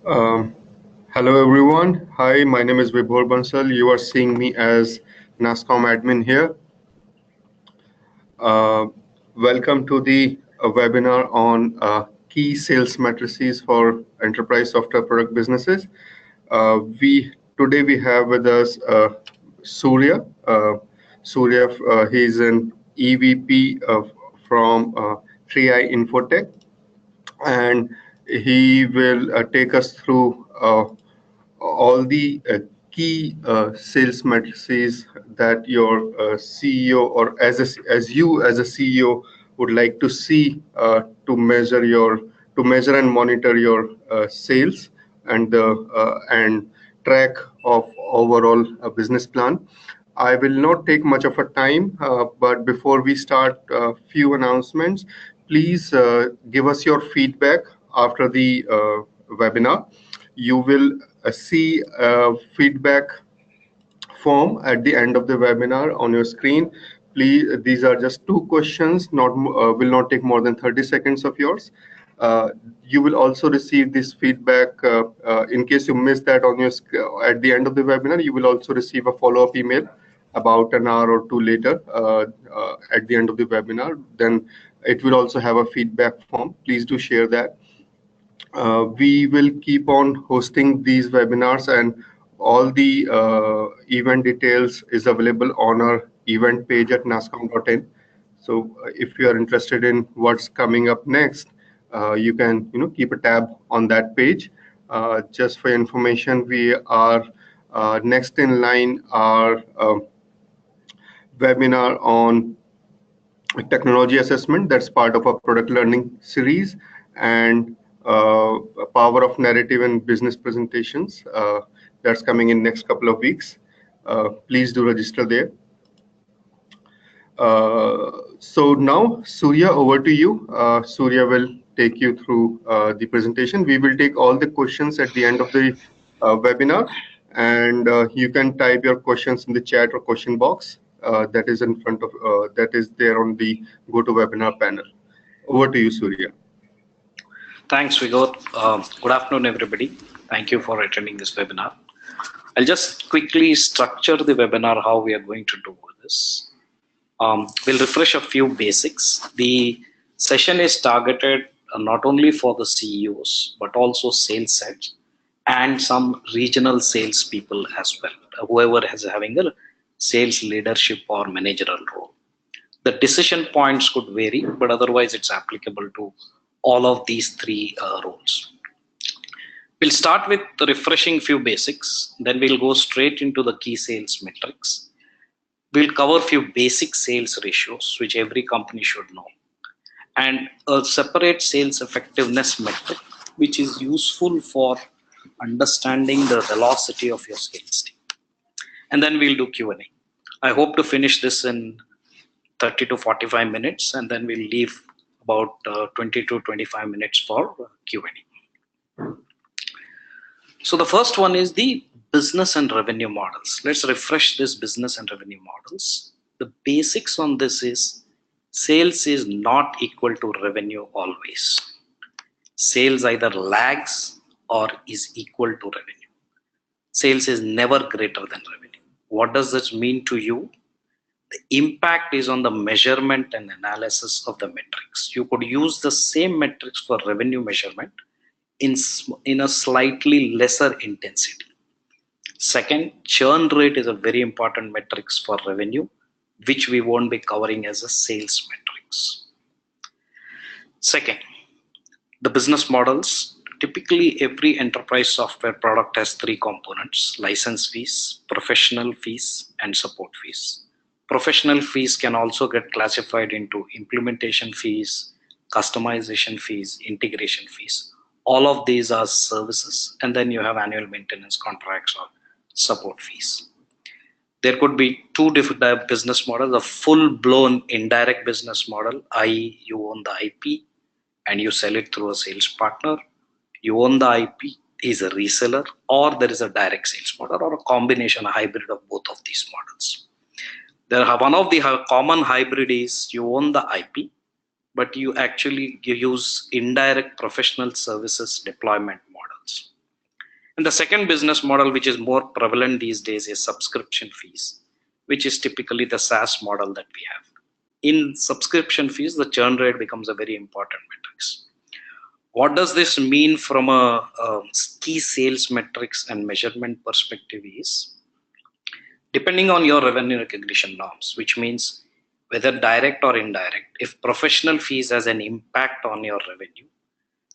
Um, Hello everyone. Hi, my name is Vibhor Bansal. You are seeing me as NASSCOM admin here. Uh, Welcome to the webinar on key sales matrices for enterprise software product businesses. We Today we have with us Surya. Surya, he is an EVP from 3i Infotech, and he will take us through all the key sales matrices that your CEO or as you as a CEO would like to see to measure and monitor your sales and track of overall business plan. I will not take much of a time, but before we start, few announcements. Please give us your feedback after the webinar. You will see a feedback form at the end of the webinar on your screen. Please, these are just two questions, will not take more than 30 seconds of yours. Uh, you will also receive this feedback in case you missed that at the end of the webinar. You will also receive a follow-up email about an hour or two later at the end of the webinar. Then it will also have a feedback form. Please do share that. We will keep on hosting these webinars, and all the event details is available on our event page at nascom.in. So if you are interested in what's coming up next, you can keep a tab on that page. Just for information, we are next in line our webinar on technology assessment. That's part of our product learning series, and power of narrative and business presentations. That's coming in next couple of weeks. Please do register there. So now, Surya, over to you. Surya will take you through the presentation. We will take all the questions at the end of the webinar, and you can type your questions in the chat or question box that is there on the GoToWebinar panel. Over to you, Surya. Thanks, Vigor. Good afternoon, everybody. Thank you for attending this webinar. I'll just quickly structure the webinar, how we are going to do this. We'll refresh a few basics. The session is targeted not only for the CEOs, but also sales heads and some regional sales people as well, whoever is having a sales leadership or managerial role. The decision points could vary, but otherwise it's applicable to all of these three roles. We'll start with refreshing few basics, then we'll go straight into the key sales metrics. We'll cover few basic sales ratios, which every company should know, and a separate sales effectiveness metric, which is useful for understanding the velocity of your sales team. And then we'll do Q&A. I hope to finish this in 30 to 45 minutes, and then we'll leave about 20 to 25 minutes for Q&A. So the first one is the business and revenue models. Let's refresh this business and revenue models. The basics on this is sales is not equal to revenue always. Sales either lags or is equal to revenue. Sales is never greater than revenue. What does this mean to you? The impact is on the measurement and analysis of the metrics. You could use the same metrics for revenue measurement in a slightly lesser intensity. Second, churn rate is a very important metrics for revenue, which we won't be covering as a sales metrics. Second, the business models. Typically, every enterprise software product has three components: license fees, professional fees, and support fees. Professional fees can also get classified into implementation fees, customization fees, integration fees. All of these are services, and then you have annual maintenance contracts or support fees. There could be two different type of business models: a full-blown indirect business model, i.e. you own the IP and you sell it through a sales partner. You own the IP, is a reseller, or there is a direct sales model, or a combination, a hybrid of both of these models. One of the common hybrid is you own the IP, but you use indirect professional services deployment models. And the second business model, which is more prevalent these days, is subscription fees, which is typically the SaaS model that we have. In subscription fees, the churn rate becomes a very important metrics. What does this mean from a key sales metrics and measurement perspective is, depending on your revenue recognition norms, which means whether direct or indirect, if professional fees has an impact on your revenue,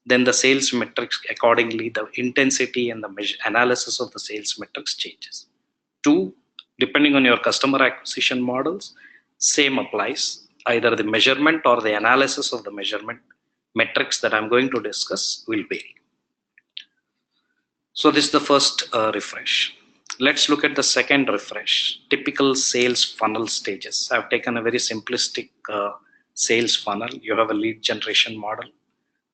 then the sales metrics accordingly, the intensity and the analysis of the sales metrics changes. Two, depending on your customer acquisition models, same applies. Either the measurement or the analysis of the measurement metrics that I'm going to discuss will vary. So this is the first refresh. Let's look at the second refresh, typical sales funnel stages. I've taken a very simplistic sales funnel. You have a lead generation model.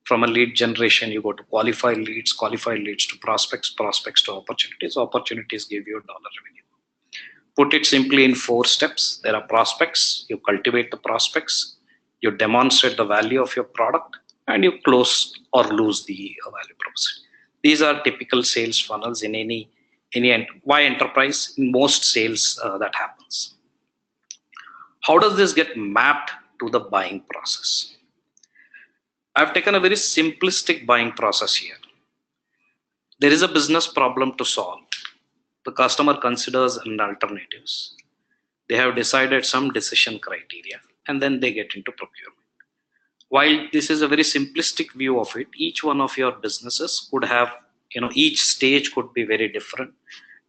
From a lead generation, you go to qualified leads to prospects, prospects to opportunities. Opportunities give you dollar revenue. Put it simply in 4 steps. There are prospects, you cultivate the prospects, you demonstrate the value of your product, and you close or lose the value proposition. These are typical sales funnels in any why enterprise, in most sales that happens. How does this get mapped to the buying process? I've taken a very simplistic buying process here. There is a business problem to solve. The customer considers an alternatives. They have decided some decision criteria, and then they get into procurement. While this is a very simplistic view of it, each one of your businesses could have, each stage could be very different.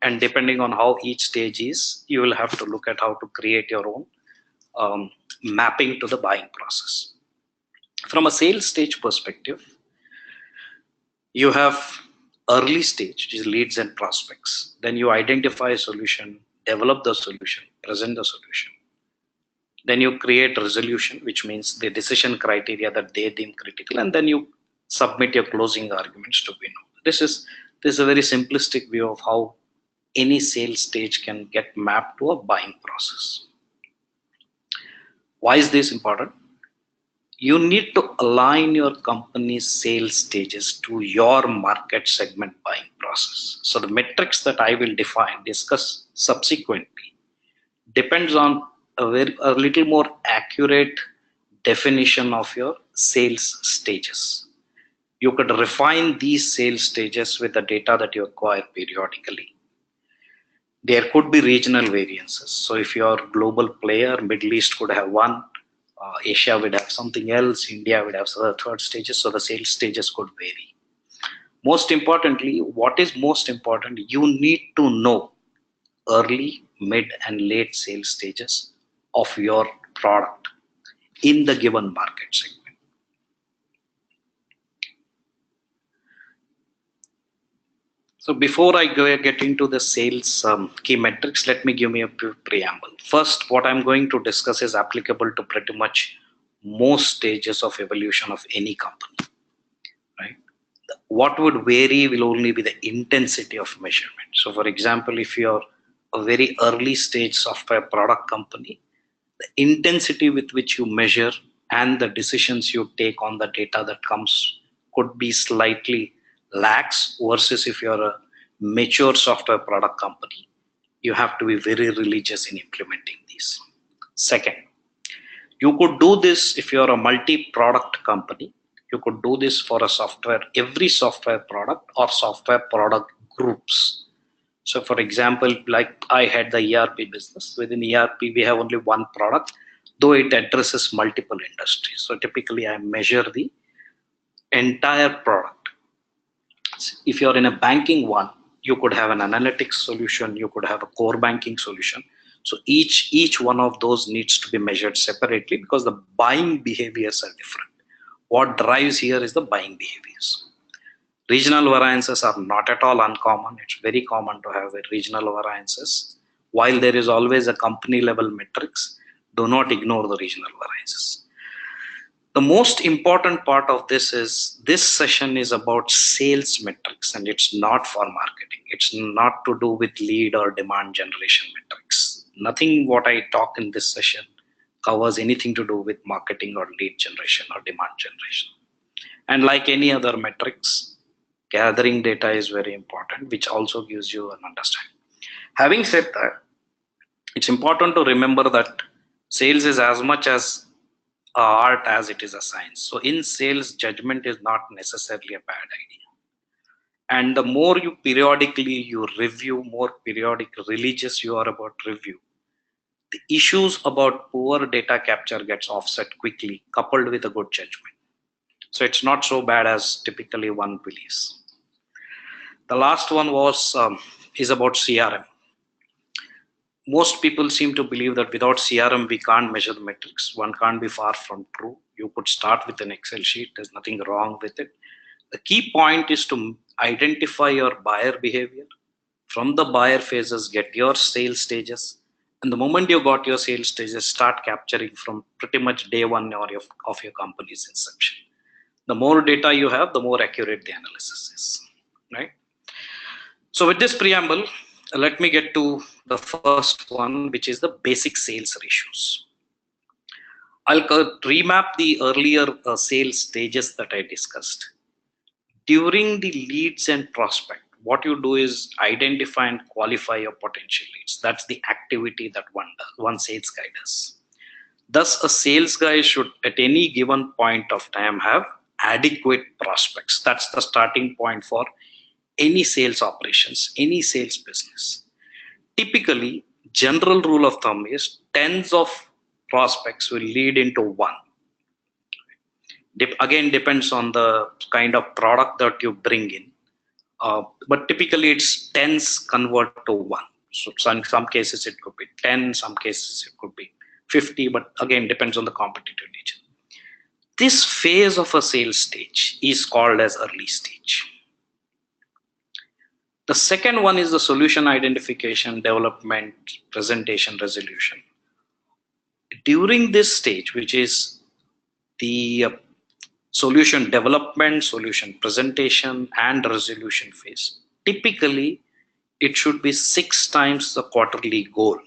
And depending on how each stage is, you will have to look at how to create your own mapping to the buying process. From a sales stage perspective, you have early stage, which is leads and prospects. Then you identify a solution, develop the solution, present the solution. Then you create resolution, which means the decision criteria that they deem critical, and then you submit your closing arguments to be known. This is a very simplistic view of how any sales stage can get mapped to a buying process. Why is this important? You need to align your company's sales stages to your market segment buying process. So the metrics that I will discuss subsequently depends on a little more accurate definition of your sales stages. You could refine these sales stages with the data that you acquire periodically. There could be regional variances. So if you're a global player, Middle East could have one, Asia would have something else, India would have third stages, so the sales stages could vary. Most importantly, what is most important, you need to know early, mid, and late sales stages of your product in the given market segment. So before I get into the sales key metrics, let me give me a preamble. First, what I'm going to discuss is applicable to pretty much most stages of evolution of any company, right? What would vary will only be the intensity of measurement. So for example, if you're a very early stage software product company, the intensity with which you measure and the decisions you take on the data that comes could be slightly lax, versus if you're a mature software product company, you have to be very religious in implementing these. Second, you could do this if you're a multi-product company. You could do this for every software product or software product groups. So for example, like I had the ERP business. Within ERP, we have only one product, though it addresses multiple industries. So typically I measure the entire product. If you're in a banking one, you could have an analytics solution, you could have a core banking solution. So each one of those needs to be measured separately because the buying behaviors are different. What drives here is the buying behaviors. Regional variances are not at all uncommon. It's very common to have regional variances. While there is always a company level metrics, do not ignore the regional variances. The most important part of this is this session is about sales metrics, and it's not for marketing. It's not to do with lead or demand generation metrics. Nothing what I talk in this session covers anything to do with marketing or lead generation or demand generation. And like any other metrics, Gathering data is very important, which also gives you an understanding. Having said that, it's important to remember that sales is as much as art as it is a science. So in sales, judgment is not necessarily a bad idea. And the more you periodically you review, more periodic religious you are about review, the issues about poor data capture gets offset quickly, coupled with a good judgment. So it's not so bad as typically one believes. The last one is about CRM. Most people seem to believe that without CRM we can't measure the metrics. One can't be far from true. You could start with an Excel sheet. There's nothing wrong with it. The key point is to identify your buyer behavior. From the buyer phases, get your sales stages. And the moment you got your sales stages, start capturing from pretty much day one of your company's inception. The more data you have, the more accurate the analysis is, right? So with this preamble, let me get to the first one, which is the basic sales ratios. I'll remap the earlier sales stages that I discussed. During the leads and prospect, what you do is identify and qualify your potential leads. That's the activity that one sales guy does. Thus, a sales guy should at any given point of time have adequate prospects. That's the starting point for any sales operations, any sales business. Typically, general rule of thumb is tens of prospects will lead into one. Again, depends on the kind of product that you bring in. But typically it's tens convert to one. So in some cases it could be 10, some cases it could be 50, but again depends on the competitive nature. This phase of a sales stage is called as early stage. The second one is the solution identification, development, presentation, resolution. During this stage, which is the solution development, solution presentation, and resolution phase, typically it should be 6 times the quarterly goal.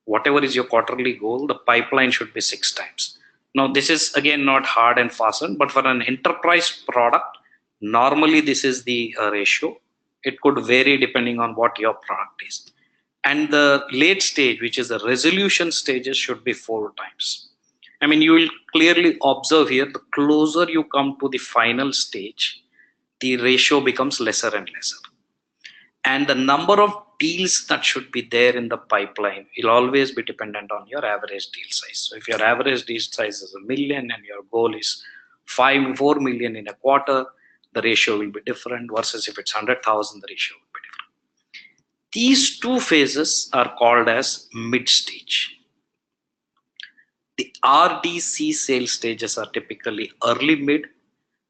Whatever is your quarterly goal, the pipeline should be 6 times. Now, this is again not hard and fast, but for an enterprise product, normally this is the ratio. It could vary depending on what your product is. And the late stage, which is the resolution stages, should be 4 times. I mean, you will clearly observe here, the closer you come to the final stage, the ratio becomes lesser and lesser. And the number of deals that should be there in the pipeline will always be dependent on your average deal size. So if your average deal size is $1 million and your goal is 4 million in a quarter, the ratio will be different, versus if it's 100,000, the ratio will be different. These two phases are called as mid stage. The RDC sales stages are typically early mid.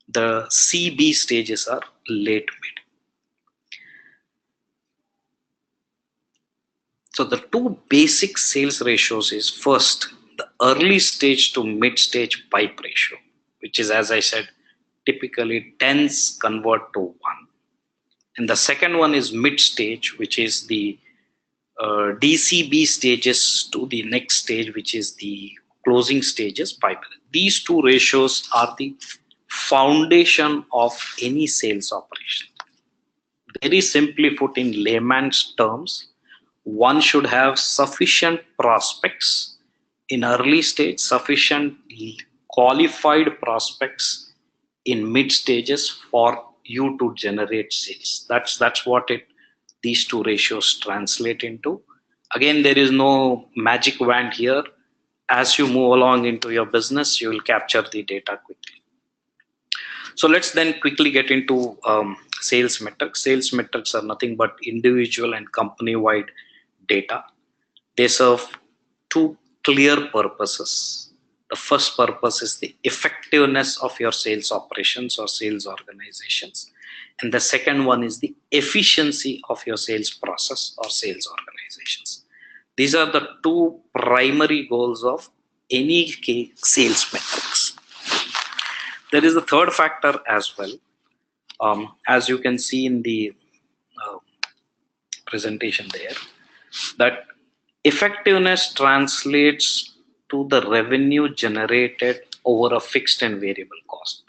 The CB stages are late mid. So the two basic sales ratios is, first, the early stage to mid stage pipe ratio, which is, as I said, typically tens convert to 1. And the second one is mid stage, which is the DCB stages to the next stage, which is the closing stages pipeline. These two ratios are the foundation of any sales operation. Very simply put, in layman's terms, one should have sufficient prospects in early stage, sufficient qualified prospects in mid stages for you to generate sales. That's what these two ratios translate into. Again, there is no magic wand here. As you move along into your business, you will capture the data quickly. So let's then quickly get into sales metrics. Sales metrics are nothing but individual and company-wide data. They serve two clear purposes. The first purpose is the effectiveness of your sales operations or sales organizations. And the second one is the efficiency of your sales process or sales organizations. These are the two primary goals of any sales metrics. There is a third factor as well. As you can see in the presentation there, that effectiveness translates to the revenue generated over a fixed and variable cost.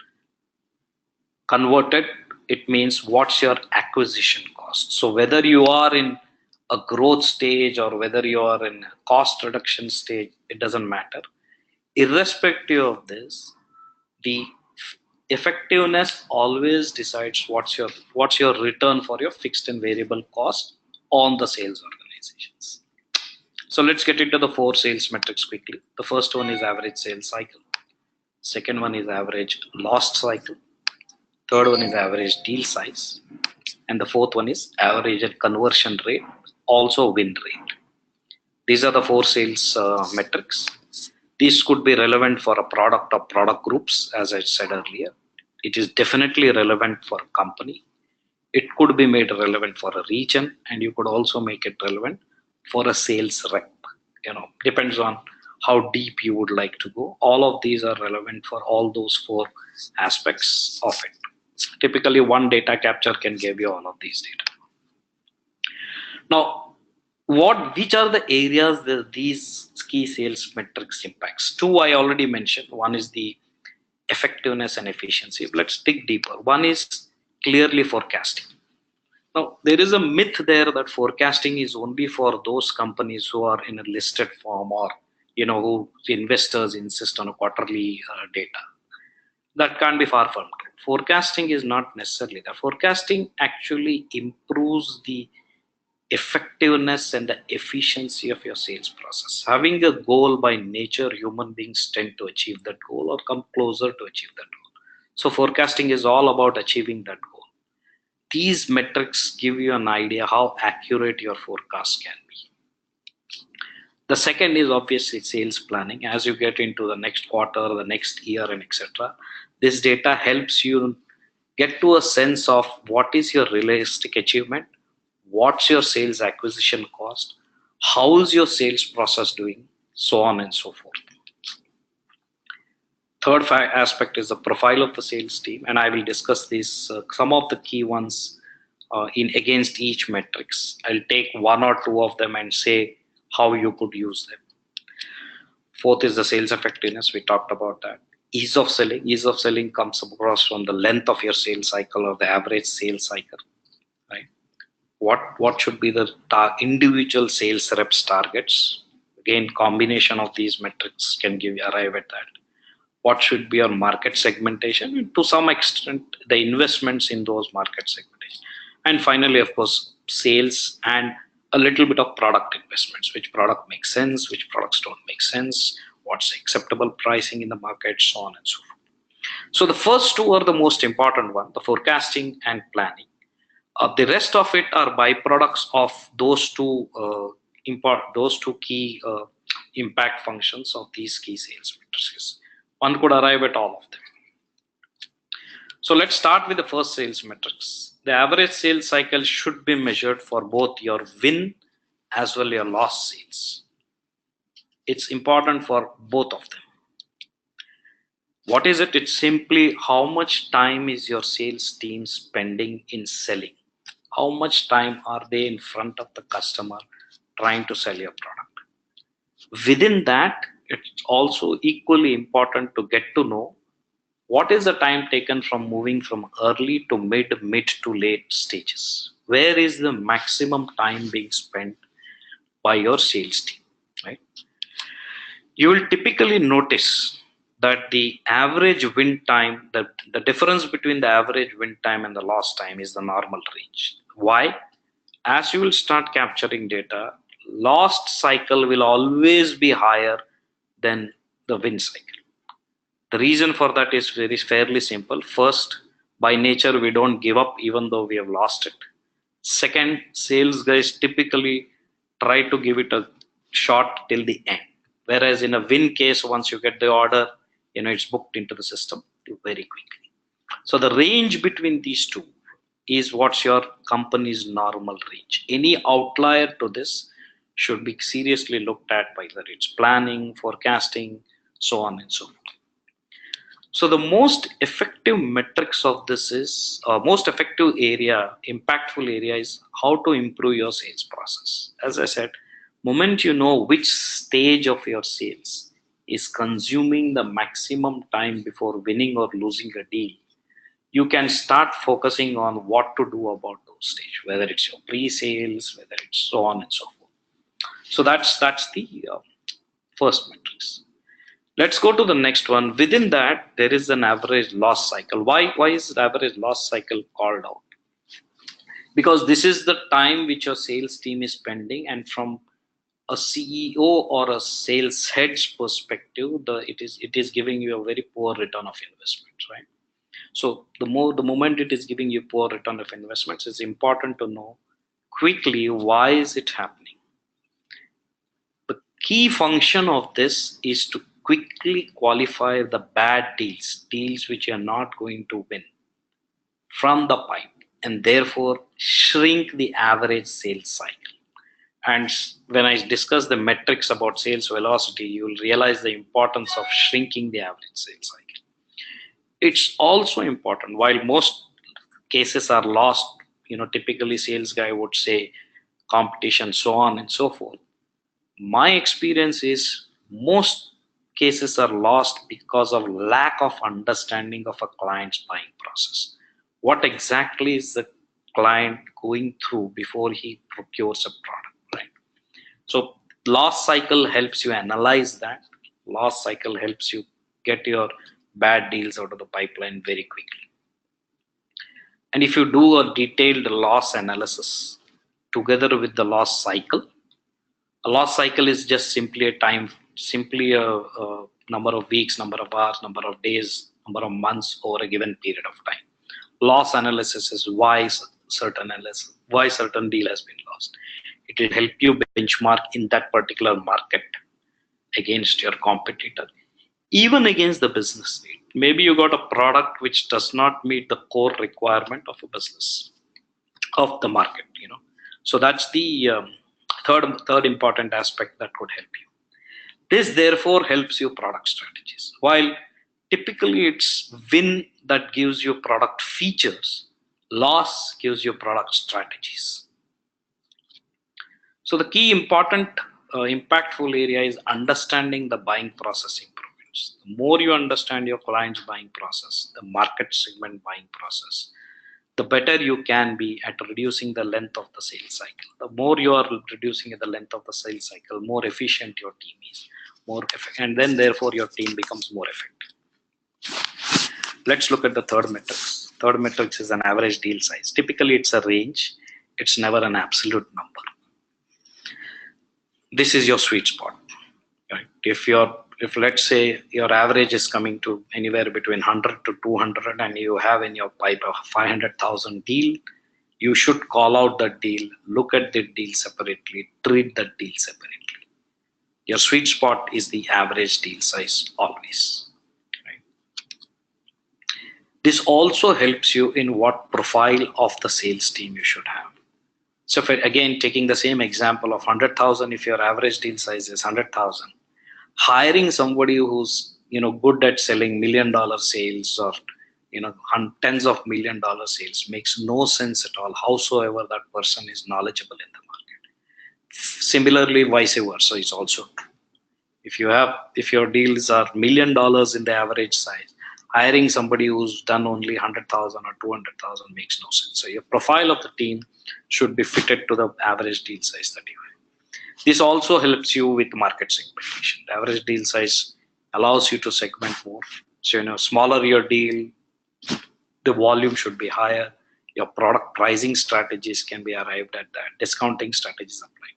Converted, it means what's your acquisition cost. So whether you are in a growth stage or whether you are in a cost reduction stage, it doesn't matter. Irrespective of this, the effectiveness always decides what's your return for your fixed and variable cost on the sales organizations. So let's get into the four sales metrics quickly. The first one is average sales cycle. Second one is average lost cycle. Third one is average deal size. And the fourth one is average conversion rate, also win rate. These are the four sales metrics. These could be relevant for a product or product groups, as I said earlier. It is definitely relevant for a company. It could be made relevant for a region, and you could also make it relevant for a sales rep. Depends on how deep you would like to go. All of these are relevant for all those four aspects of it. Typically, one data capture can give you all of these data. Now, which are the areas that these key sales metrics impacts? Two I already mentioned. One is the effectiveness and efficiency. Let's dig deeper. One is clearly forecasting. Now, there is a myth there that forecasting is only for those companies who are in a listed form, or who investors insist on a quarterly data. That can't be far from true. Forecasting is not necessarily that. Forecasting actually improves the effectiveness and the efficiency of your sales process. Having a goal by nature, human beings tend to achieve that goal or come closer to achieve that goal. So forecasting is all about achieving that goal. These metrics give you an idea how accurate your forecast can be. The second is obviously sales planning. As you get into the next quarter, the next year, and etc., this data helps you get to a sense of what is your realistic achievement, what's your sales acquisition cost, how is your sales process doing, so on and so forth. Third aspect is the profile of the sales team, and I will discuss these some of the key ones in against each metrics. I'll take one or two of them and say how you could use them. Fourth is the sales effectiveness. We talked about that. Ease of selling. Ease of selling comes across from the length of your sales cycle or the average sales cycle, right? What should be the individual sales reps targets? Again, combination of these metrics can arrive at that. What should be your market segmentation, and to some extent the investments in those market segmentation. And finally, of course, sales and a little bit of product investments. Which product makes sense, which products don't make sense, what's acceptable pricing in the market, so on and so forth. So the first two are the most important one, the forecasting and planning. The rest of it are byproducts of those two key impact functions of these key sales matrices. One could arrive at all of them. So let's start with the first sales metrics. The average sales cycle should be measured for both your win as well as your lost sales. It's important for both of them. What is it? It's simply how much time is your sales team spending in selling? How much time are they in front of the customer trying to sell your product? Within that, it's also equally important to get to know what is the time taken from moving from early to mid to late stages. Where is the maximum time being spent by your sales team, right? You will typically notice that the average win time, the difference between the average win time and the lost time is the normal range. Why? As you will start capturing data, lost cycle will always be higher than the win cycle. The reason for that is fairly simple. First, by nature, we don't give up even though we have lost it. Second, sales guys typically try to give it a shot till the end. Whereas in a win case, once you get the order, it's booked into the system very quickly. So the range between these two is what's your company's normal range. Any outlier to this should be seriously looked at by whether it's planning, forecasting, so on and so forth. So the most effective metrics of this is, most effective area, impactful area is how to improve your sales process. As I said, moment you know which stage of your sales is consuming the maximum time before winning or losing a deal, you can start focusing on what to do about those stage, whether it's your pre-sales, whether it's so on and so forth. So that's the first matrix. Let's go to the next one. Within that, there is an average loss cycle. Why is the average loss cycle called out? Because this is the time which your sales team is spending, and from a CEO or a sales head's perspective, it is giving you a very poor return of investment, right? So the moment it is giving you poor return of investments, it's important to know quickly why is it happening. The key function of this is to quickly qualify the bad deals which you are not going to win from the pipe, and therefore shrink the average sales cycle. And when I discuss the metrics about sales velocity, you will realize the importance of shrinking the average sales cycle. It's also important, while most cases are lost, typically sales guy would say competition, so on and so forth. My experience is most cases are lost because of lack of understanding of a client's buying process. What exactly is the client going through before he procures a product, right? So loss cycle helps you analyze that. Loss cycle helps you get your bad deals out of the pipeline very quickly. And if you do a detailed loss analysis together with the loss cycle, a loss cycle is just simply a number of weeks, number of hours, number of days, number of months over a given period of time. Loss analysis is why certain deal has been lost. It will help you benchmark in that particular market against your competitor, even against the business need. Maybe you got a product which does not meet the core requirement of a business, of the market. So that's the third important aspect that could help you. This therefore helps you product strategies. While typically it's win that gives you product features, loss gives you product strategies. So the key important impactful area is understanding the buying process improvements. The more you understand your client's buying process, the market segment buying process, the better you can be at reducing the length of the sales cycle. The more you are reducing the length of the sales cycle, more efficient your team is, and then therefore your team becomes more effective. Let's look at the third matrix. Third matrix is an average deal size. Typically it's a range. It's never an absolute number. This is your sweet spot, right? If let's say your average is coming to anywhere between 100 to 200 and you have in your pipe a 500,000 deal, you should call out that deal, look at the deal separately, treat that deal separately. Your sweet spot is the average deal size always, right? This also helps you in what profile of the sales team you should have. So again, taking the same example of 100,000, if your average deal size is 100,000, hiring somebody who's good at selling $1 million sales or tens of $1 million sales makes no sense at all, howsoever that person is knowledgeable in the market. Similarly, vice versa is also true. If your deals are $1 million in the average size, hiring somebody who's done only 100,000 or 200,000 makes no sense. So your profile of the team should be fitted to the average deal size that you have. This also helps you with market segmentation. The average deal size allows you to segment more. So smaller your deal, the volume should be higher. Your product pricing strategies can be arrived at that. Discounting strategies apply to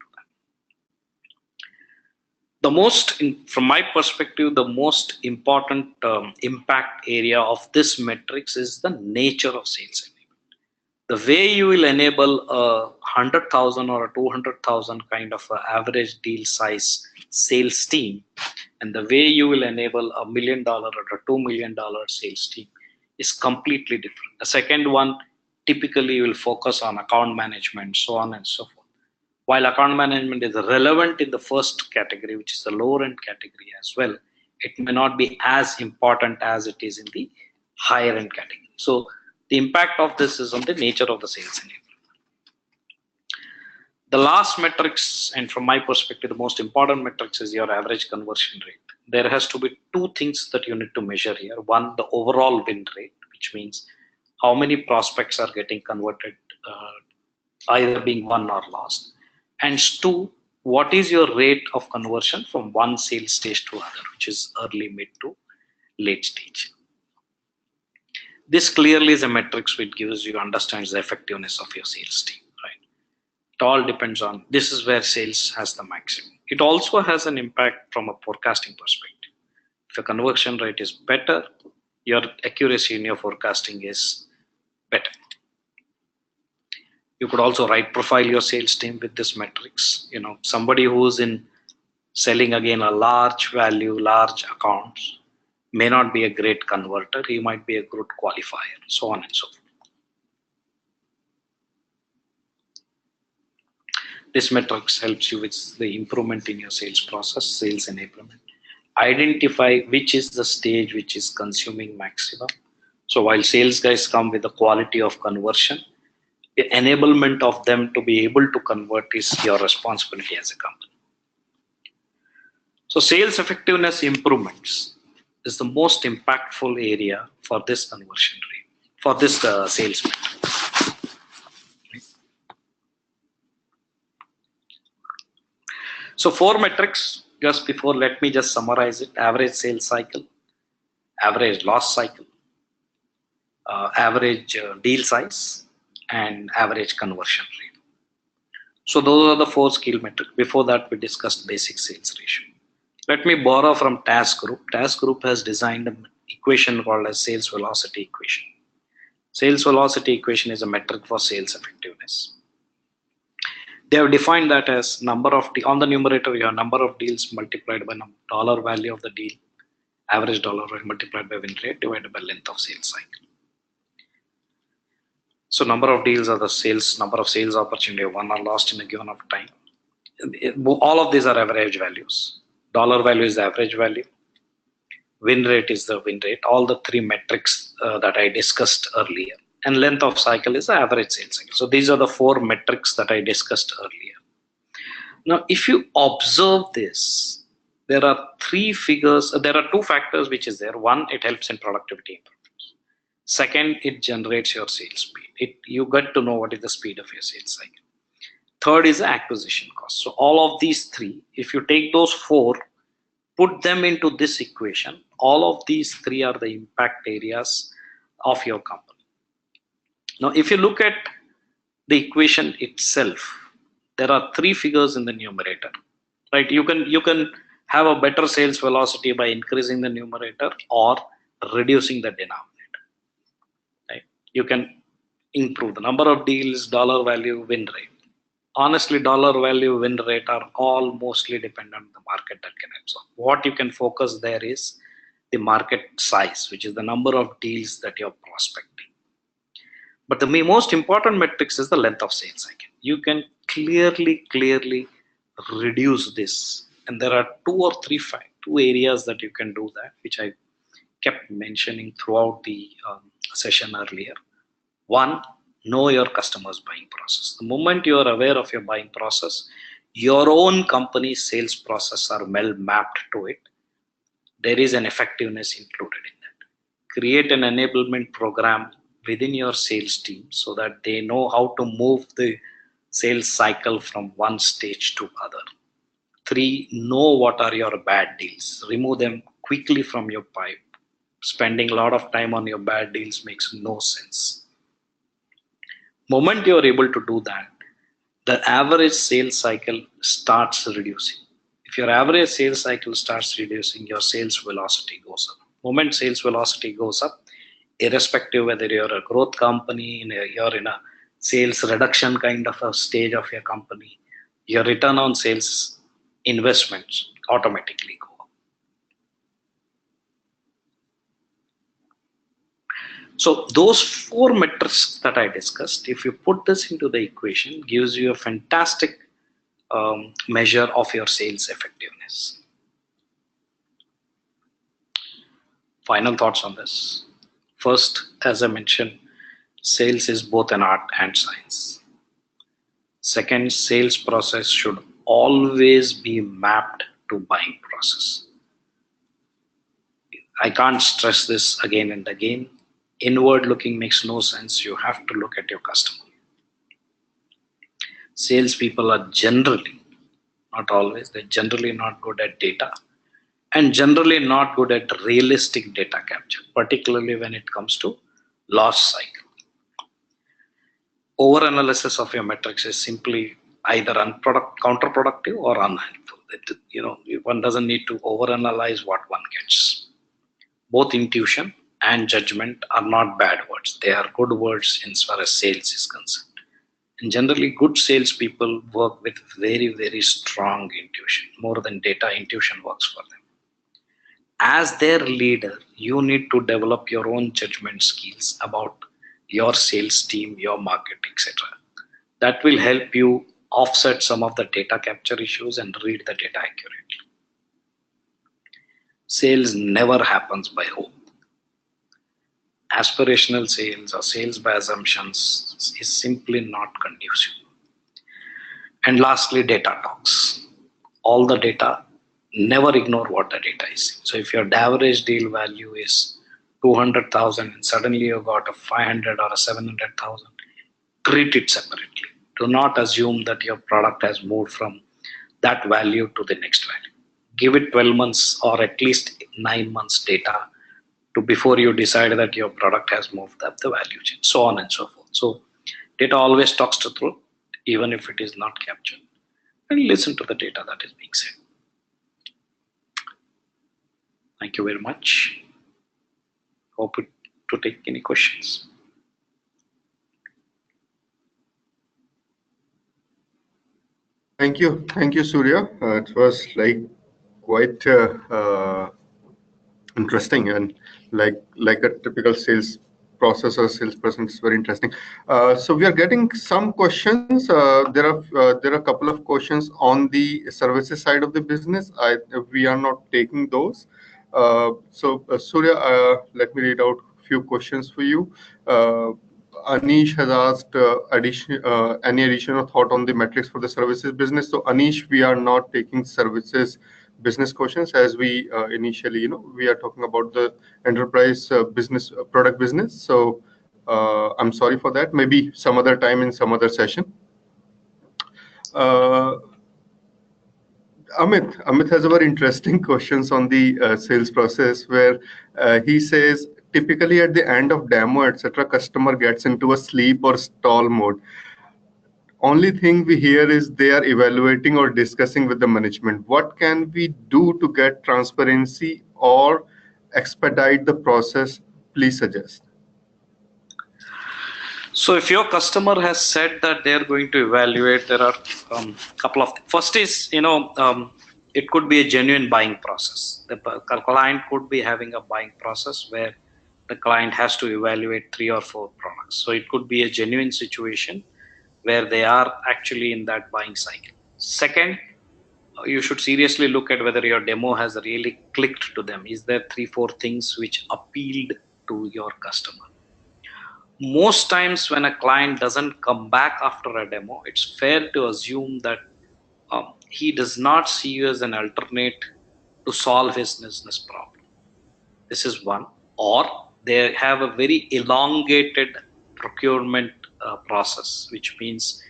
that. From my perspective, the most important impact area of this matrix is the nature of sales enablement. The way you will enable a 100,000 or a 200,000 kind of average deal size sales team, and the way you will enable $1 million or a $2 million sales team is completely different. The second one, typically you will focus on account management, so on and so forth. While account management is relevant in the first category, which is the lower end category as well, it may not be as important as it is in the higher end category. So the impact of this is on the nature of the sales enablement. The last metrics, and from my perspective, the most important metrics is your average conversion rate. There has to be two things that you need to measure here. One, the overall win rate, which means how many prospects are getting converted, either being won or lost. And two, what is your rate of conversion from one sales stage to other, which is early, mid to late stage. This clearly is a metrics which gives you understands the effectiveness of your sales team, right? It all depends on, this is where sales has the maximum. It also has an impact from a forecasting perspective. If your conversion rate is better, your accuracy in your forecasting is better. You could also right profile your sales team with this metrics. Somebody who's in selling again a large value, large accounts may not be a great converter. He might be a good qualifier, so on and so forth. This metrics helps you with the improvement in your sales process, sales enablement. Identify which is the stage which is consuming maximum. So while sales guys come with the quality of conversion, the enablement of them to be able to convert is your responsibility as a company. So sales effectiveness improvements is the most impactful area for this conversion rate, for this sales metric. So 4 metrics, just before, let me just summarize it. Average sales cycle, average loss cycle, average deal size, and average conversion rate. So those are the 4 skill metrics. Before that, we discussed basic sales ratio. Let me borrow from Task Group. Task Group has designed an equation called as sales velocity equation. Sales velocity equation is a metric for sales effectiveness. They have defined that as number of, on the numerator, you have number of deals multiplied by dollar value of the deal, average dollar value multiplied by win rate divided by length of sales cycle. So number of deals are the sales, number of sales opportunity won or lost in a given of time. All of these are average values. Dollar value is the average value. Win rate is the win rate. All the 3 metrics that I discussed earlier. And length of cycle is the average sales cycle. So these are the 4 metrics that I discussed earlier. Now, if you observe this, there are 3 figures. There are 2 factors which is there. One, it helps in productivity improvements. Second, it generates your sales speed. You get to know what is the speed of your sales cycle. Third is the acquisition cost. So all of these 3, if you take those 4, put them into this equation, all of these 3 are the impact areas of your company. Now, if you look at the equation itself, there are 3 figures in the numerator, right? You can have a better sales velocity by increasing the numerator or reducing the denominator, right? You can improve the number of deals, dollar value, win rate. Honestly, dollar value, win rate are all mostly dependent on the market that can absorb. What you can focus there is the market size, which is the number of deals that you're prospecting. But the most important metrics is the length of sales cycle. You can clearly reduce this. And there are 2 or 3 areas that you can do that, which I kept mentioning throughout the session earlier. One, know your customer's buying process. The moment you are aware of your buying process, your own company's sales process are well mapped to it. There is an effectiveness included in that. Create an enablement program within your sales team so that they know how to move the sales cycle from one stage to other. 3, know what are your bad deals. Remove them quickly from your pipe. Spending a lot of time on your bad deals makes no sense. Moment you are able to do that, the average sales cycle starts reducing. If your average sales cycle starts reducing, your sales velocity goes up. Moment sales velocity goes up, irrespective whether you're a growth company, you're in a sales reduction kind of a stage of your company, your return on sales investments automatically go up. So those 4 metrics that I discussed, if you put this into the equation, gives you a fantastic measure of your sales effectiveness. Final thoughts on this. First, as I mentioned, sales is both an art and science. Second, sales process should always be mapped to buying process. I can't stress this again and again. Inward looking makes no sense. You have to look at your customer. Salespeople are generally, not always, they're generally not good at data and generally not good at realistic data capture, particularly when it comes to loss cycle. Over analysis of your metrics is simply either counterproductive or unhelpful. One doesn't need to over analyze what one gets. Both intuition and judgment are not bad words. They are good words as far as sales is concerned. And generally, good salespeople work with very, very strong intuition. More than data, intuition works for them. As their leader, you need to develop your own judgment skills about your sales team, your market, etc. That will help you offset some of the data capture issues and read the data accurately. Sales never happens by hope. Aspirational sales or sales by assumptions is simply not conducive. And lastly, data talks. All the data, never ignore what the data is. So if your average deal value is 200,000 and suddenly you got a 500 or a 700,000, treat it separately. Do not assume that your product has moved from that value to the next value. Give it 12 months or at least 9 months data to before you decide that your product has moved up the value chain, so on and so forth. So data always talks the truth, even if it is not captured. And listen to the data that is being said. Thank you very much. Hope to take any questions. Thank you, Surya. It was like quite interesting and like a typical sales process or salesperson. It's very interesting. So we are getting some questions. There are a couple of questions on the services side of the business. We are not taking those. So Surya, let me read out a few questions for you. Anish has asked any additional thought on the metrics for the services business. So Anish, we are not taking services business questions as we initially, we are talking about the enterprise business product business. So I'm sorry for that. Maybe some other time in some other session. Amit has a very interesting questions on the sales process where he says typically at the end of demo, etc., customer gets into a sleep or stall mode. Only thing we hear is they are evaluating or discussing with the management. What can we do to get transparency or expedite the process? Please suggest. So if your customer has said that they're going to evaluate, there are a couple of things. First is, it could be a genuine buying process. The client could be having a buying process where the client has to evaluate 3 or 4 products. So it could be a genuine situation where they are actually in that buying cycle. Second, you should seriously look at whether your demo has really clicked to them. Is there 3, 4 things which appealed to your customer? Most times when a client doesn't come back after a demo, it's fair to assume that he does not see you as an alternate to solve his business problem. This is one. Or they have a very elongated procurement process, which means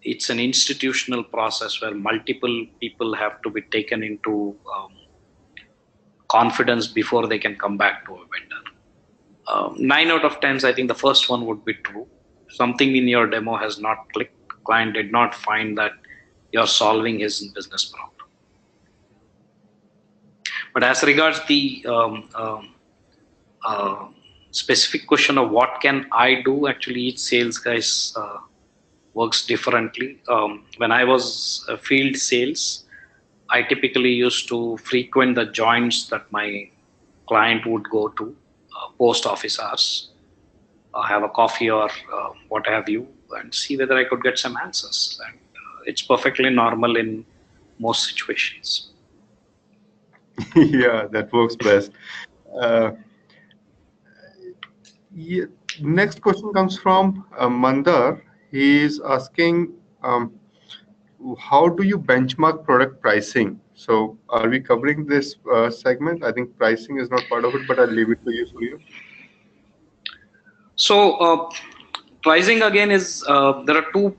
it's an institutional process where multiple people have to be taken into confidence before they can come back to a vendor. 9 out of 10, I think the first one would be true. Something in your demo has not clicked. Client did not find that you're solving his business problem. But as regards the specific question of what can I do, actually each sales guys works differently. When I was field sales, I typically used to frequent the joints that my client would go to, post office hours, have a coffee or what have you, and see whether I could get some answers. And it's perfectly normal in most situations. Yeah, that works best. Yeah. Next question comes from Mandar. He is asking, how do you benchmark product pricing? So are we covering this segment? I think pricing is not part of it, but I'll leave it to you, Surya. So pricing again is there are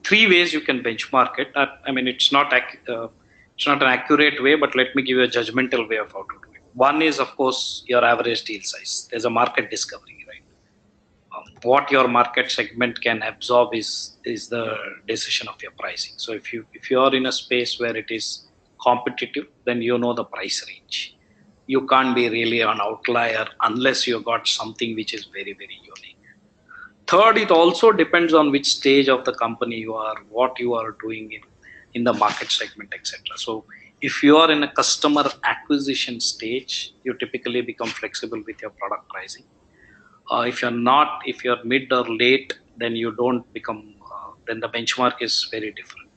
three ways you can benchmark it. I mean, it's not an accurate way, but let me give you a judgmental way of how to do it. One is, of course, your average deal size. There's a market discovery, right? What your market segment can absorb is the decision of your pricing. So if you are in a space where it is competitive, then you know the price range. You can't be really an outlier unless you got something which is very, very unique. Third, it also depends on which stage of the company you are, what you are doing in the market segment, etc. So if you are in a customer acquisition stage, you typically become flexible with your product pricing. If you're not, if you're mid or late, then you don't become, then the benchmark is very different.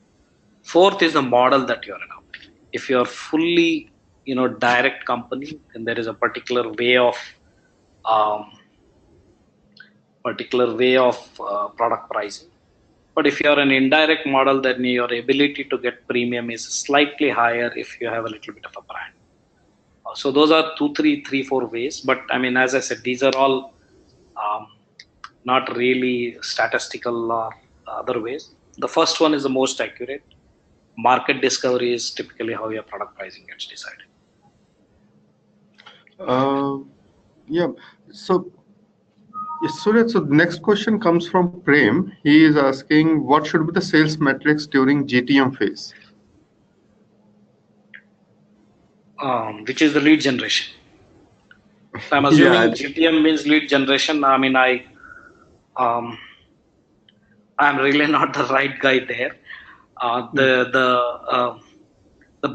Fourth is the model that you're adopting. If you're fully, direct company, then there is a um, particular way of product pricing. But if you're an indirect model, then your ability to get premium is slightly higher if you have a little bit of a brand. So those are three, four ways. But I mean, as I said, these are all um, not really statistical or other ways. The first one is the most accurate. Market discovery is typically how your product pricing gets decided. Uh, yeah. So, yes, Surya, so the next question comes from Prem. He is asking, what should be the sales metrics during GTM phase? Which is the lead generation. So I'm Yeah. assuming GTM means lead generation. I mean, um, I'm really not the right guy there. Uh, the the uh, the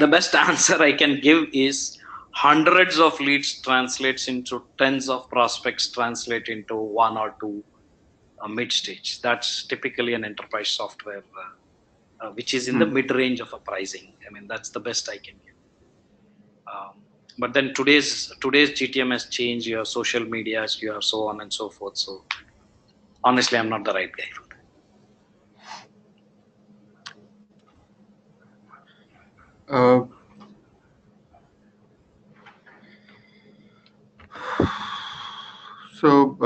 best answer I can give is hundreds of leads translates into tens of prospects translate into one or two mid stage. That's typically an enterprise software which is in the Hmm. mid range of a pricing. I mean, that's the best I can give. But then today's GTM has changed. You have social medias, you have so on and so forth. So honestly, I'm not the right guy for that. Uh, so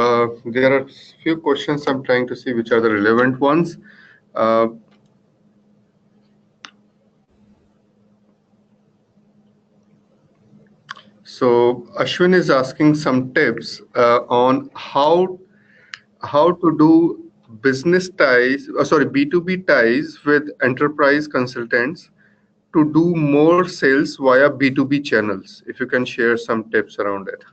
there are few questions I'm trying to see which are the relevant ones. Uh, so Ashwin is asking some tips on how to do business ties, sorry, B2B ties with enterprise consultants to do more sales via B2B channels. If you can share some tips around it.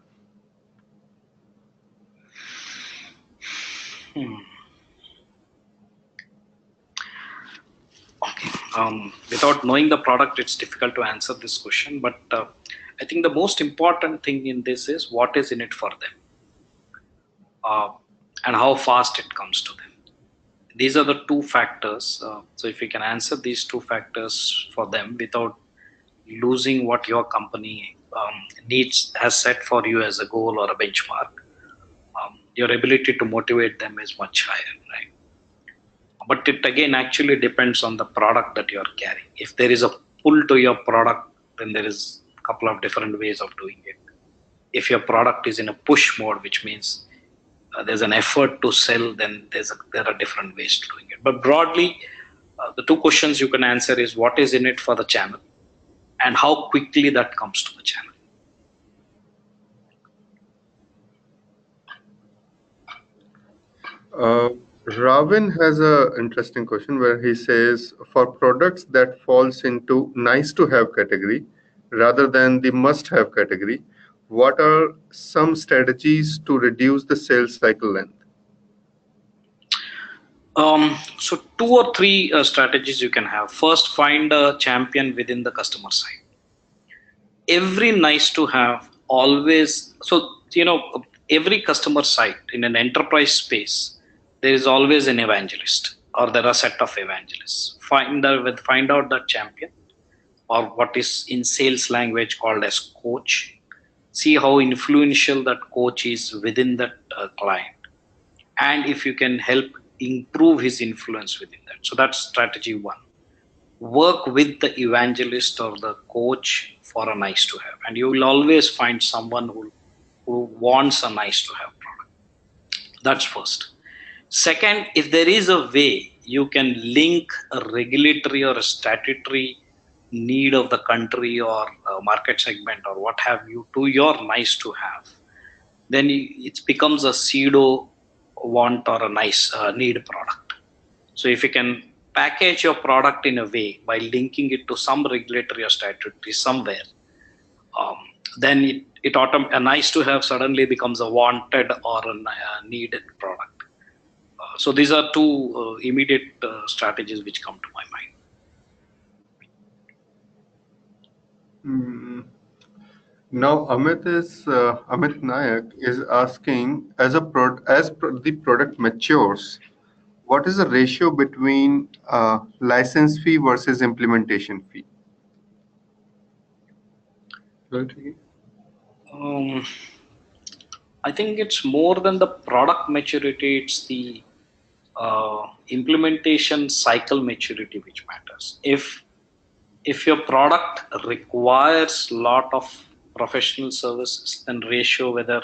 Hmm. Okay. Without knowing the product, it's difficult to answer this question. But I think the most important thing in this is what is in it for them, uh, and how fast it comes to them. These are the two factors. So if you can answer these two factors for them without losing what your company needs has set for you as a goal or a benchmark, your ability to motivate them is much higher, right? But it again actually depends on the product that you're carrying. If there is a pull to your product, then there is a couple of different ways of doing it. If your product is in a push mode, which means there's an effort to sell, then there are different ways to doing it. But broadly, the two questions you can answer is what is in it for the channel and how quickly that comes to the channel. Uh, Ravin has a interesting question where he says, for products that falls into nice to have category rather than the must have category, what are some strategies to reduce the sales cycle length? So two or three strategies you can have. First, find a champion within the customer side. Every nice to have always, so every customer site in an enterprise space, there is always an evangelist or there are a set of evangelists. Find out that champion, or what is in sales language called as coach. See how influential that coach is within that client, and if you can help improve his influence within that. So that's strategy one. Work with the evangelist or the coach for a nice to have, and you will always find someone who wants a nice to have product. That's first. Second, if there is a way you can link a regulatory or a statutory need of the country or market segment or what have you to your nice to have, then it becomes a pseudo want or a nice need product. So if you can package your product in a way by linking it to some regulatory or statutory somewhere, um, then a nice to have suddenly becomes a wanted or a needed product. So these are two immediate strategies which come to my Mm, Now, Amit Nayak is asking, the product matures, what is the ratio between license fee versus implementation fee? Right. mind. I think it's more than the product maturity, it's the implementation cycle maturity which matters. If your product requires a lot of professional services, then ratio, whether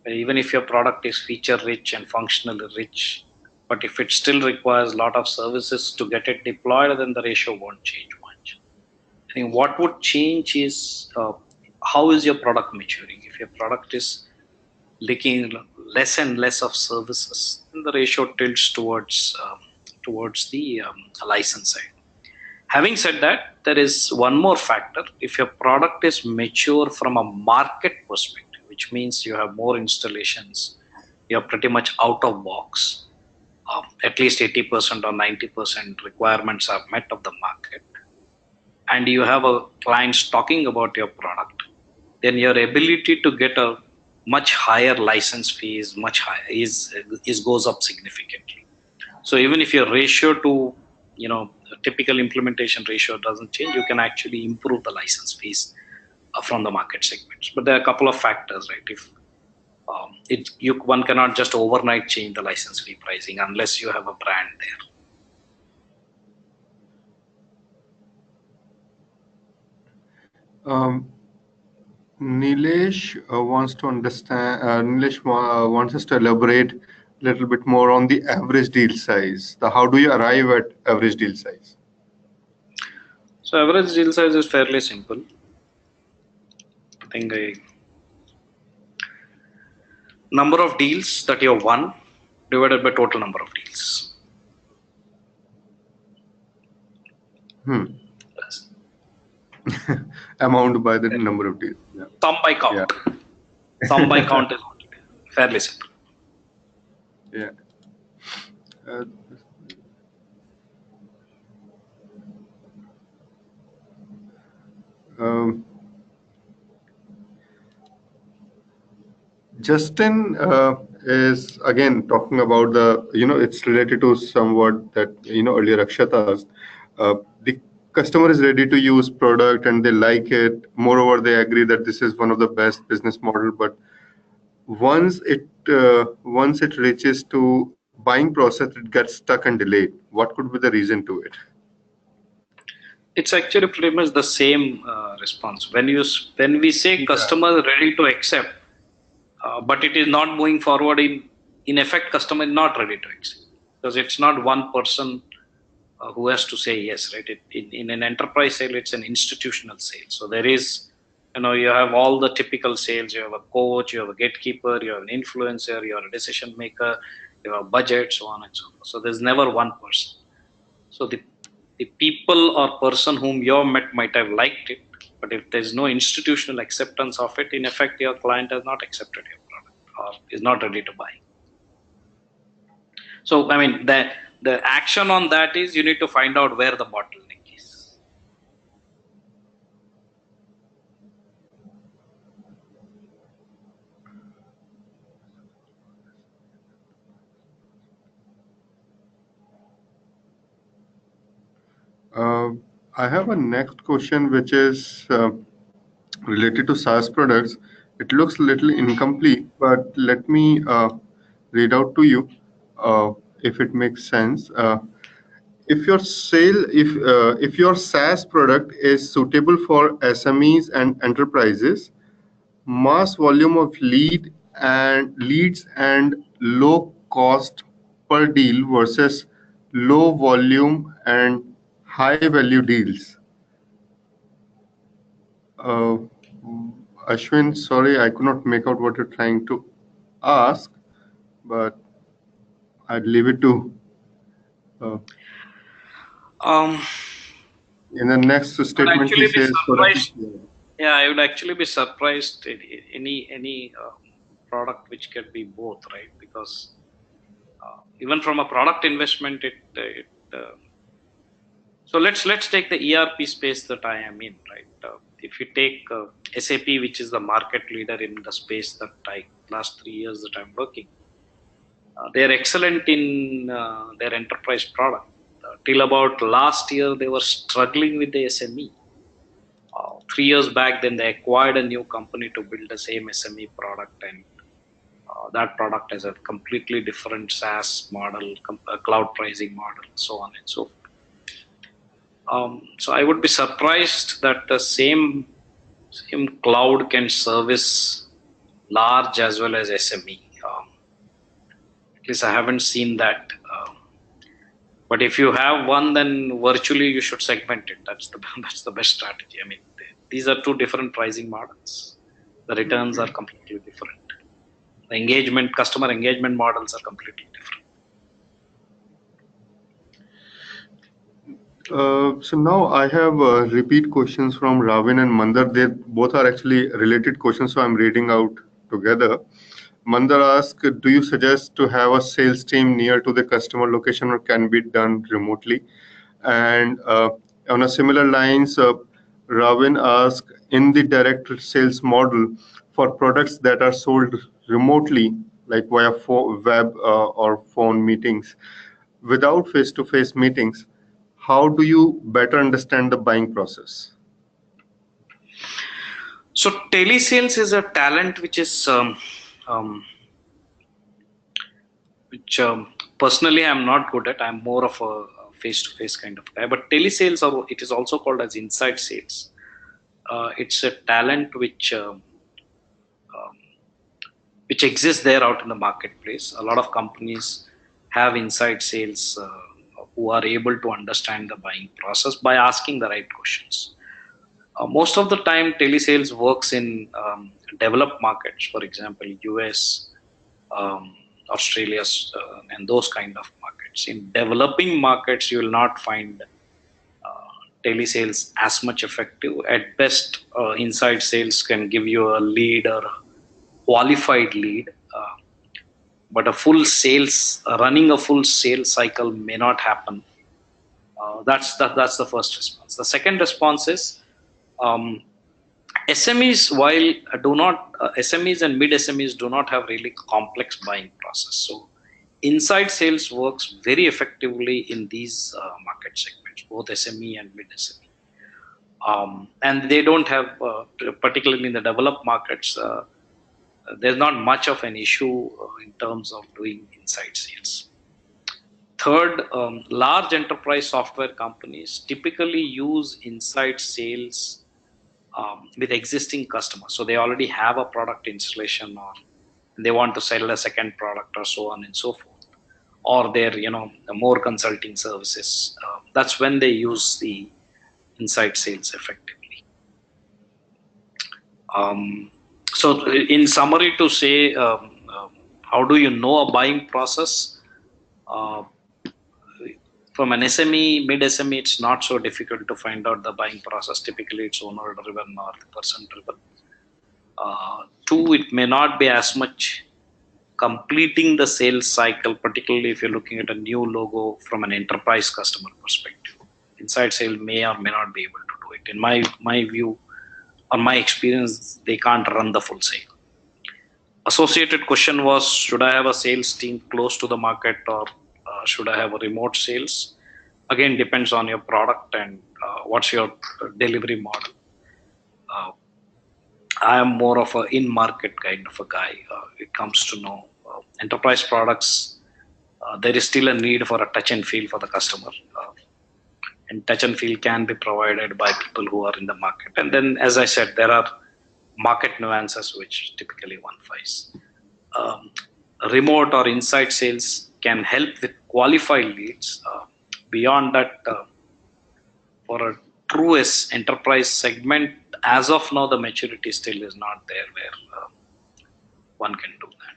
even if your product is feature rich and functionally rich, but if it still requires a lot of services to get it deployed, then the ratio won't change much. I think what would change is how is your product maturing. If your product is leaking less and less of services, then the ratio tilts towards the license side. Having said that, there is one more factor. If your product is mature from a market perspective, which means you have more installations, you're pretty much out of box, at least 80% or 90% requirements are met of the market, and you have a clients talking about your product, then your ability to get a much higher license fee is much higher, is goes up significantly. So even if your ratio to typical implementation ratio doesn't change, you can actually improve the license fees from the market segments. But there are a couple of factors, right? If one cannot just overnight change the license fee pricing unless you have a brand there. Nilesh wants to understand. Wants us to elaborate a little bit more on the average deal size. How do you arrive at average deal size? So average deal size is fairly simple. I think a number of deals that you have won divided by total number of deals. Amount by the number of deals. Yeah. Sum by count. Yeah. Sum by count is fairly simple. Yeah. Um, Justin is again talking about it's related to somewhat that, earlier Akshat asked. The customer is ready to use product and they like it. Moreover, they agree that this is one of the best business model. But once it reaches to buying process, it gets stuck and delayed. What could be the reason to it? It's actually pretty much the same response. When we say customer ready to accept, but it is not moving forward, in effect customer is not ready to accept, because it's not one person who has to say yes, right? In an enterprise sale, it's an institutional sale. So there is, you have all the typical sales. You have a coach, you have a gatekeeper, you have an influencer, you have a decision maker, you have a budget, so on and so forth. So there's never one person. So the people or person whom you have met might have liked it, but if there's no institutional acceptance of it, in effect your client has not accepted your product or is not ready to buy. So I mean, the action on that is you need to find out where the bottleneck is. I have a next question, which is related to SaaS products. It looks a little incomplete, but let me read out to you if it makes sense. If your SaaS product is suitable for SMEs and enterprises, mass volume of leads and low cost per deal versus low volume and high value deals? Uh, Ashwin, sorry, I could not make out what you're trying to ask, but I'd leave it to uh, Um, in the next I would statement he actually be says for surprised. Yeah, I would actually be surprised any product which can be both, right? Because even from a product investment, it so let's take the ERP space that I am in, right? If you take SAP, which is the market leader in the space that I last 3 years that I'm working, they are excellent in their enterprise product. Till about last year, they were struggling with the SME. 3 years back, then they acquired a new company to build the same SME product, and that product has a completely different SaaS model, cloud pricing model, so on and so forth. So I would be surprised that the same cloud can service large as well as SME. At least I haven't seen that. But if you have one, then virtually you should segment it. That's the that's the best strategy. I mean, these are two different pricing models. The returns are completely different. The engagement, customer engagement models are completely different. So now I have repeat questions from Ravin and Mandar. They both are actually related questions, so I'm reading out together. Mandar asks, do you suggest to have a sales team near to the customer location or can be done remotely? And on a similar lines, Ravin asks, in the direct sales model for products that are sold remotely, like via web or phone meetings, without face-to-face meetings, how do you better understand the buying process? So telesales is a talent which is um, which personally I'm not good at. I'm more of a face-to-face kind of guy. But telesales, or it is also called as inside sales. It's a talent um, which exists there out in the marketplace. A lot of companies have inside sales who are able to understand the buying process by asking the right questions. Most of the time, telesales works in developed markets, for example, US, um, Australia, and those kind of markets. In developing markets, you will not find telesales as much effective. At best, inside sales can give you a lead or a qualified lead, but a full sales, running a full sales cycle may not happen. That's the first response. The second response is um, SMEs, while do not SMEs and mid SMEs do not have really complex buying process. So inside sales works very effectively in these market segments, both SME and mid SME. And they don't have, particularly in the developed markets, there's not much of an issue in terms of doing inside sales. Third, large enterprise software companies typically use inside sales with existing customers. So they already have a product installation, or they want to sell a second product, or so on and so forth, or they're more consulting services. That's when they use the inside sales effectively. So in summary, to say, how do you know a buying process? Uh, from an SME, mid SME, it's not so difficult to find out the buying process. Typically, it's owner driven or the person driven. Two, it may not be as much completing the sales cycle, particularly if you're looking at a new logo from an enterprise customer perspective. Inside sale may or may not be able to do it. In my view, or my experience, they can't run the full sale. Associated question was, should I have a sales team close to the market, or should I have a remote sales? Again, depends on your product and what's your delivery model. Uh, I am more of a in-market kind of a guy. It comes to know enterprise products. There is still a need for a touch and feel for the customer, and touch and feel can be provided by people who are in the market. And then, as I said, there are market nuances which typically one finds. Um, remote or inside sales can help with qualified leads. Beyond that, for a true enterprise segment, as of now, the maturity still is not there where one can do that.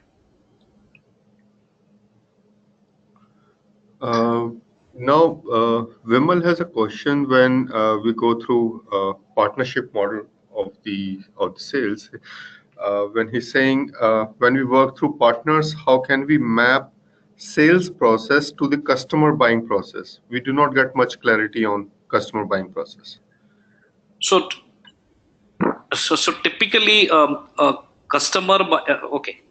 Vimal has a question when we go through partnership model of the sales. When he's saying when we work through partners, how can we map sales process to the customer buying process? We do not get much clarity on customer buying process. So, so typically, a customer, okay,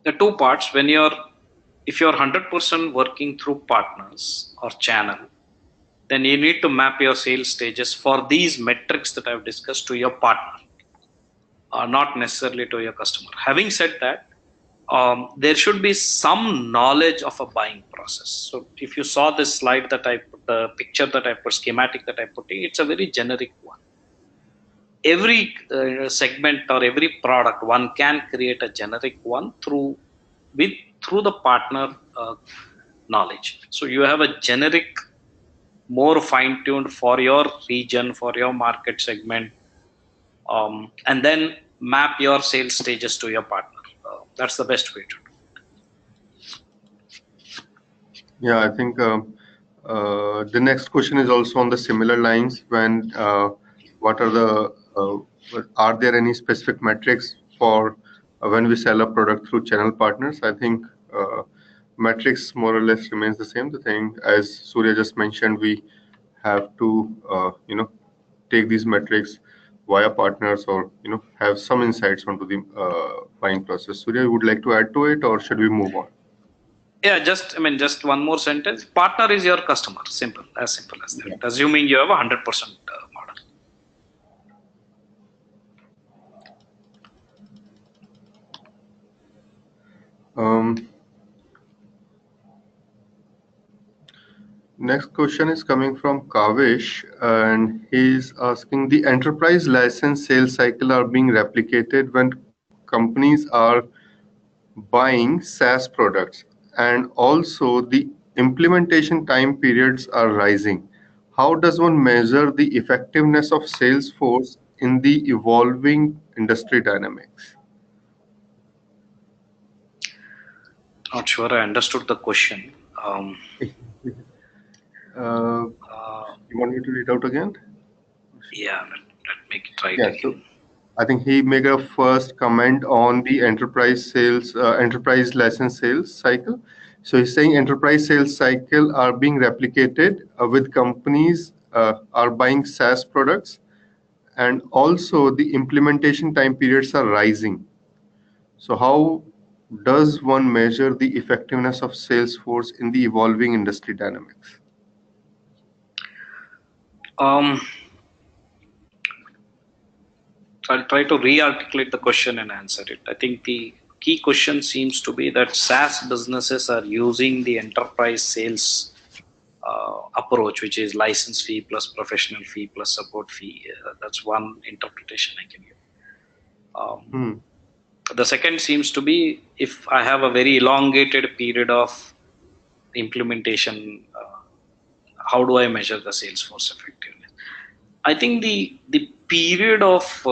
the two parts. If you're 100% working through partners or channel, then you need to map your sales stages for these metrics that I've discussed to your partner, not necessarily to your customer. Having said that, there should be some knowledge of a buying process. So if you saw this slide that I put, the picture that I put, schematic that I put, it's a very generic one. Every segment or every product, one can create a generic one through the partner knowledge. So you have a generic, more fine-tuned for your region, for your market segment, and then map your sales stages to your partner. That's the best way to do. Yeah, I think the next question is also on the similar lines. When what are there any specific metrics for when we sell a product through channel partners? I think metrics more or less remains the same. The thing, as Surya just mentioned, we have to take these metrics via partners, or have some insights onto the buying process. Surya, would like to add to it, or should we move on? Yeah, just one more sentence. Partner is your customer. Simple as that. Yeah. Assuming you have 100% model. Next question is coming from Kavish, and he's asking, the enterprise license sales cycle are being replicated when companies are buying SaaS products, and also the implementation time periods are rising. How does one measure the effectiveness of Salesforce in the evolving industry dynamics? Not sure I understood the question. You want me to read out again? Yeah, let me try it again. So I think he made a first comment on the enterprise license sales cycle. So he's saying enterprise sales cycle are being replicated with companies are buying SaaS products, and also the implementation time periods are rising. So how does one measure the effectiveness of Salesforce in the evolving industry dynamics? So I'll try to re-articulate the question and answer it. I think the key question seems to be that SaaS businesses are using the enterprise sales approach, which is license fee plus professional fee plus support fee. That's one interpretation I can give. The second seems to be, if I have a very elongated period of implementation, how do I measure the Salesforce effectiveness? I think the period of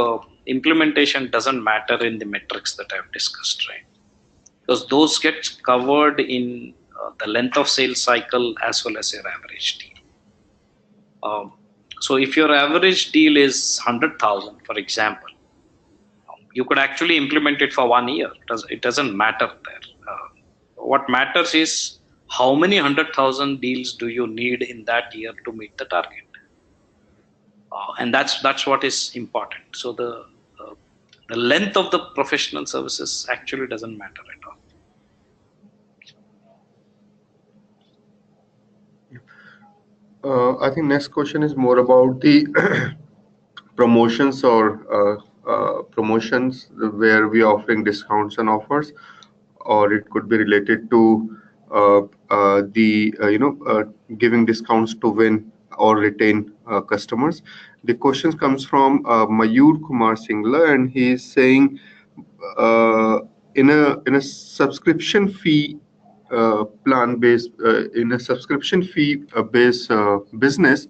implementation doesn't matter in the metrics that I've discussed, right? Because those get covered in the length of sales cycle as well as your average deal. So if your average deal is 100,000, for example, you could actually implement it for 1 year. It doesn't matter there. What matters is how many 100,000 deals do you need in that year to meet the target. And that's what is important. So the length of the professional services actually doesn't matter at all. I think next question is more about the promotions or promotions where we are offering discounts and offers, or it could be related to giving discounts to win or retain customers. The question comes from Mayur Kumar Singla, and he is saying in a subscription fee plan based in a subscription fee based business,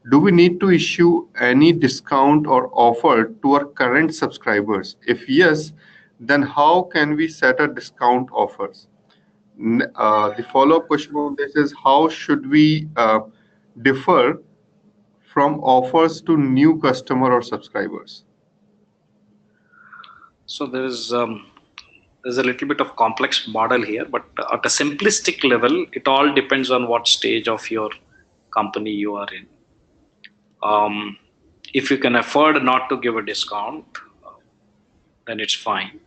do we need to issue any discount or offer to our current subscribers? If yes, then how can we set a discount offers? The follow-up question on this is, how should we differ from offers to new customer or subscribers? So there's a little bit of complex model here, but at a simplistic level, it all depends on what stage of your company you are in. If you can afford not to give a discount, then it's fine.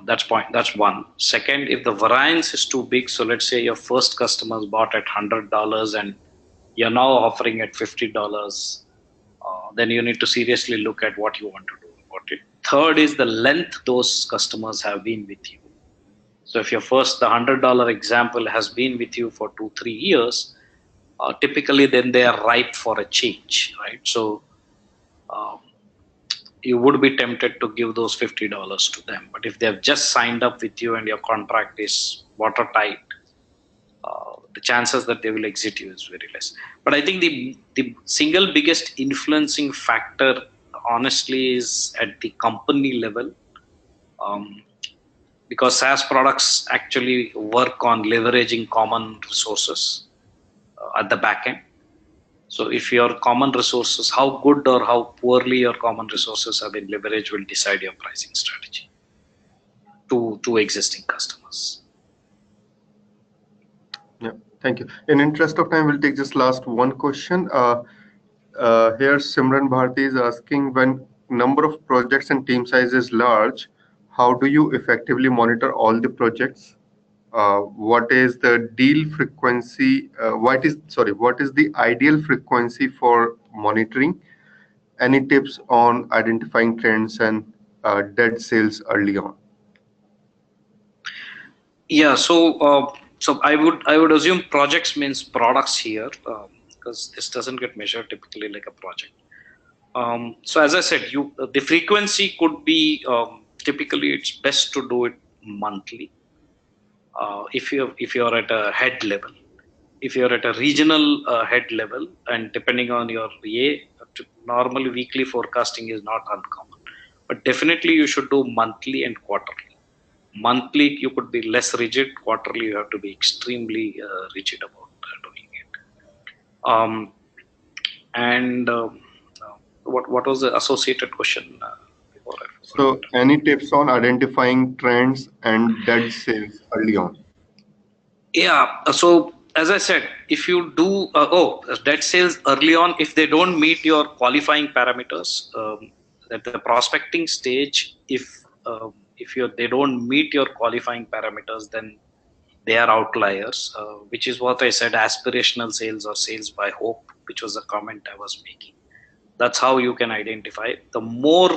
That's one. Second, if the variance is too big, so let's say your first customers bought at $100 and you're now offering at $50, then you need to seriously look at what you want to do about it. Third is the length those customers have been with you. So if the $100 example has been with you for 2-3 years, typically then they are ripe for a change, right? So you would be tempted to give those $50 to them. But if they have just signed up with you and your contract is watertight, the chances that they will exit you is very less. But I think the single biggest influencing factor, honestly, is at the company level, because SaaS products actually work on leveraging common resources at the back end. So if your common resources, how good or how poorly your common resources have been leveraged, will decide your pricing strategy to existing customers. Yeah, thank you. In interest of time, we'll take just last one question. Here, Simran Bharti is asking, when number of projects and team size is large, how do you effectively monitor all the projects? What is the deal frequency? What is the ideal frequency for monitoring? Any tips on identifying trends and dead sales early on? Yeah, so I would assume projects means products here, because this doesn't get measured typically like a project. So as I said, the frequency could be, typically it's best to do it monthly. If you're at a head level, if you're at a regional head level, and depending on your VA, normally weekly forecasting is not uncommon, but definitely you should do monthly and quarterly. Monthly you could be less rigid, quarterly you have to be extremely rigid about doing it. And what was the associated question before I forgot? So any tips on identifying trends and dead sales early on? Yeah, so as I said, if you do dead sales early on, if they don't meet your qualifying parameters, at the prospecting stage, if they don't meet your qualifying parameters, then they are outliers, which is what I said, aspirational sales or sales by hope, which was the comment I was making. That's how you can identify. The more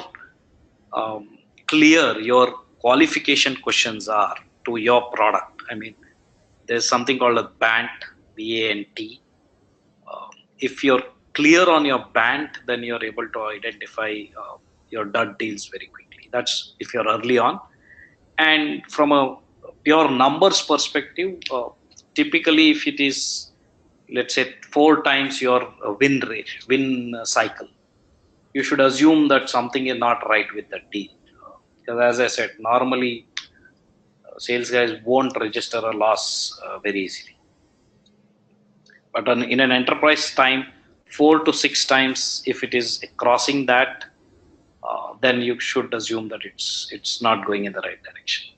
clear your qualification questions are to your product, I mean, there's something called a BANT, BANT. If you're clear on your BANT, then you're able to identify your dud deals very quickly. That's if you're early on. And from a pure numbers perspective, typically if it is, let's say, 4 times your win cycle, you should assume that something is not right with the deal. Because as I said, normally sales guys won't register a loss very easily. But in an enterprise time, 4 to 6 times, if it is crossing that, then you should assume that it's not going in the right direction.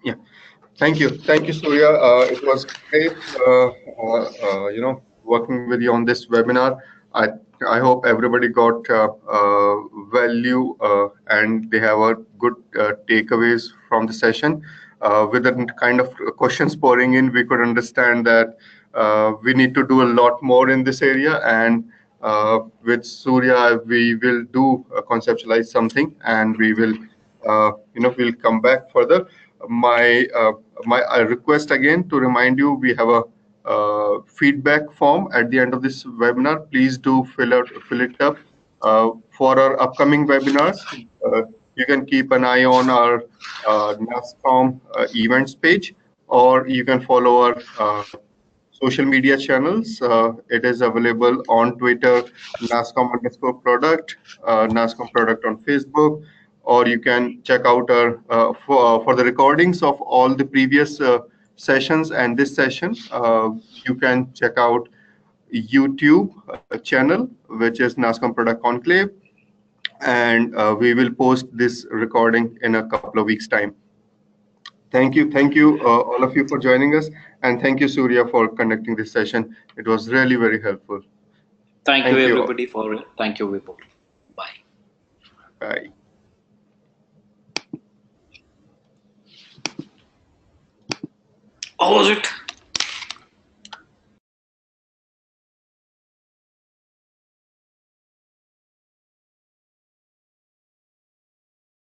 Yeah, thank you, Surya. It was great, working with you on this webinar. I hope everybody got value and they have a good takeaways from the session. With the kind of questions pouring in, we could understand that we need to do a lot more in this area. And with Surya, we will do conceptualize something, and we will, we'll come back further. My request again to remind you, we have a feedback form at the end of this webinar. Please do fill it up for our upcoming webinars. You can keep an eye on our NASSCOM events page, or you can follow our social media channels. It is available on Twitter, NASSCOM_product, NASSCOM product on Facebook, or you can check out our for the recordings of all the previous sessions and this session. You can check out YouTube channel, which is NASSCOM Product Conclave, and we will post this recording in a couple of weeks' time. Thank you, all of you for joining us, and thank you, Surya, for conducting this session. It was really very helpful. Thank you Thank you all. everybody for it. Thank you Vibhor. Bye. Bye. How was it?